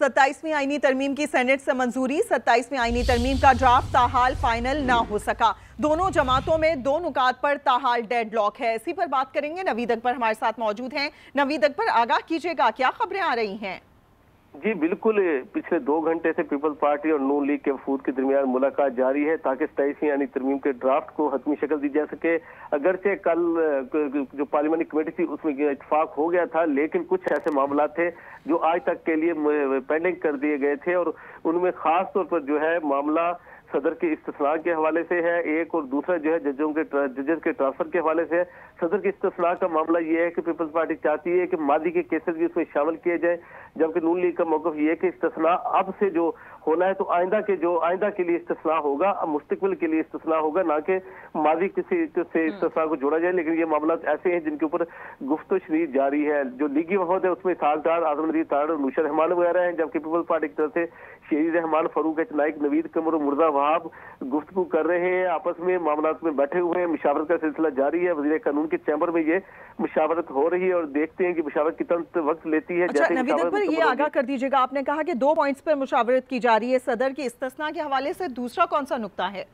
27वीं आईनी तरमीम की सेनेट से मंजूरी। 27वीं आईनी तरमीम का ड्राफ्ट ताहाल फाइनल ना हो सका। दोनों जमातों में दो नुकात पर ताहाल डेडलॉक है। इसी पर बात करेंगे। नवीद अकबर हमारे साथ मौजूद हैं। नवीद अकबर, आगाह कीजिएगा, क्या खबरें आ रही हैं? जी बिल्कुल, पिछले 2 घंटे से पीपल्स पार्टी और नून लीग के वफूद के दरमियान मुलाकात जारी है ताकि 27वीं यानी तरमीम के ड्राफ्ट को हतमी शक्ल दी जा सके। अगरचे कल जो पार्लियामानी कमेटी थी उसमें इत्तेफाक हो गया था, लेकिन कुछ ऐसे मामला थे जो आज तक के लिए पेंडिंग कर दिए गए थे और उनमें खास तौर पर जो है मामला सदर के इस्तिस्ना के हवाले से है एक, और दूसरा जो है जजेस के ट्रांसफर के हवाले से है। सदर के इस्तिस्ना का मामला ये है कि पीपल्स पार्टी चाहती है कि मादी के केसेस भी उसमें शामिल किए जाए, जबकि नून लीग का मौक़िफ़ ये है कि इस्तिस्ना अब से जो होना है तो आइंदा के लिए इस्तिस्ना होगा, अब मुस्तकबिल के लिए इस्तिस्ना होगा, ना कि मादी से इस्तिस्ना को जोड़ा जाए। लेकिन ये मामला ऐसे हैं जिनके ऊपर गुफ्तगू शनीद जारी है। जो लीगी वफद है उसमें सागदार आजम नदीर ताड़ और नूशर रहमान वगैरह हैं, जबकि पीपल्स पार्टी की तरफ से शेरी रहमान, फरूक एच नाइक, नवीद कमर और मुर्जा वहाब गुफ्तगू कर रहे हैं, आपस में मामला में बैठे हुए हैं। मुशावरत का सिलसिला जारी है। वज़ीर कानून के चैम्बर में ये मुशावरत हो रही है और देखते हैं कि मुशावरत कितना वक्त लेती है। अच्छा नवीद अकबर, ये आगाह कर दीजिएगा, आपने कहा कि 2 पॉइंट्स पर मुशावरत की जा रही है, सदर के इस्तिस्ना के हवाले से, दूसरा कौन सा नुक्ता है?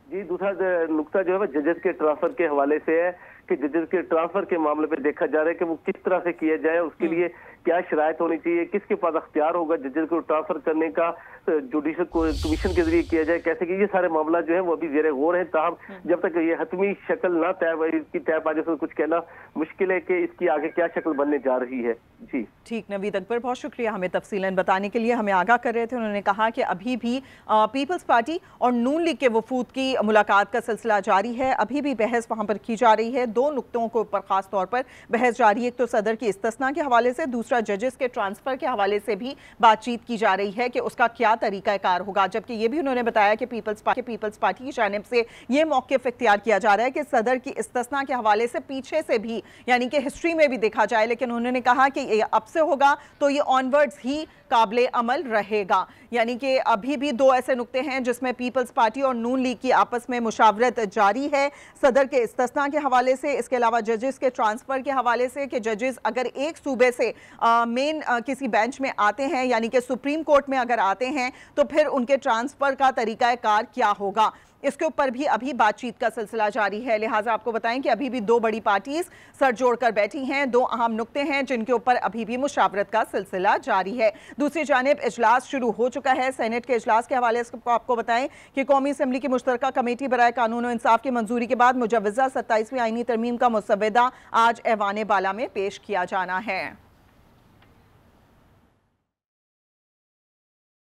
जी, दूसरा नुक्ता जो है जजेस के ट्रांसफर के हवाले से है कि जजेस के ट्रांसफर के मामले पे देखा जा रहा है कि वो किस तरह से किया जाए, उसके लिए क्या शराइत होनी चाहिए, किसके पास अख्तियार होगा जजेस को ट्रांसफर करने का, जुडिशल कमीशन के जरिए किया जाए, कैसे कि ये सारे मामला जो है वो अभी ज़ेरे गौर है। ताहम जब तक ये हतमी शक्ल ना इसकी तय पा जाए कुछ कहना मुश्किल है कि इसकी आगे क्या शक्ल बनने जा रही है। जी ठीक, नवीद अकबर बहुत शुक्रिया हमें तफसीलन बताने के लिए। हमें आगाह कर रहे थे, उन्होंने कहा कि अभी भी पीपल्स पार्टी और नून लीग के वफूद की मुलाकात का सिलसिला जारी है, अभी भी बहस वहाँ पर की जा रही है। 2 नुक्तों के ऊपर खास तौर पर बहस जारी है, एक तो सदर की इस्तिस्ना के हवाले से, दूसरा जजेस के ट्रांसफर के हवाले से भी बातचीत की जा रही है कि उसका क्या तरीकाकार होगा। जबकि ये भी उन्होंने बताया कि पीपल्स पार्टी की जानिब से ये मौक़िफ़ इख्तियार किया जा रहा है कि सदर की इस्तिस्ना के हवाले से पीछे से भी, यानी कि हिस्ट्री में भी देखा जाए, लेकिन उन्होंने कहा कि ये अब से होगा तो ये ऑनवर्ड्स ही काबिले अमल रहेगा। यानी कि अभी भी 2 ऐसे नुक्ते हैं जिसमें पीपल्स पार्टी और नून लीग की आपस में मुशावरत जारी है, सदर के इस्तिस्ना के हवाले से, इसके अलावा जजेस के ट्रांसफर के हवाले से कि जजेस अगर एक सूबे से मेन किसी बेंच में आते हैं, यानी कि सुप्रीम कोर्ट में अगर आते हैं, तो फिर उनके ट्रांसफर का तरीकाकार क्या होगा, इसके ऊपर भी अभी बातचीत का सिलसिला जारी है। लिहाजा आपको बताएं कि अभी भी 2 बड़ी पार्टीज सर जोड़कर बैठी हैं। 2 अहम नुक्ते हैं जिनके ऊपर अभी भी मुशावरत का सिलसिला जारी है। दूसरी जानिब इजलास शुरू हो चुका है। सेनेट के इजलास के हवाले से आपको बताएं कि कौमी असम्बली की मुश्तरका कमेटी बराए कानून और इंसाफ की मंजूरी के बाद मुजव्वज़ा 27वीं आईनी तरमीम का मुसव्वदा आज ऐवान बाला में पेश किया जाना है।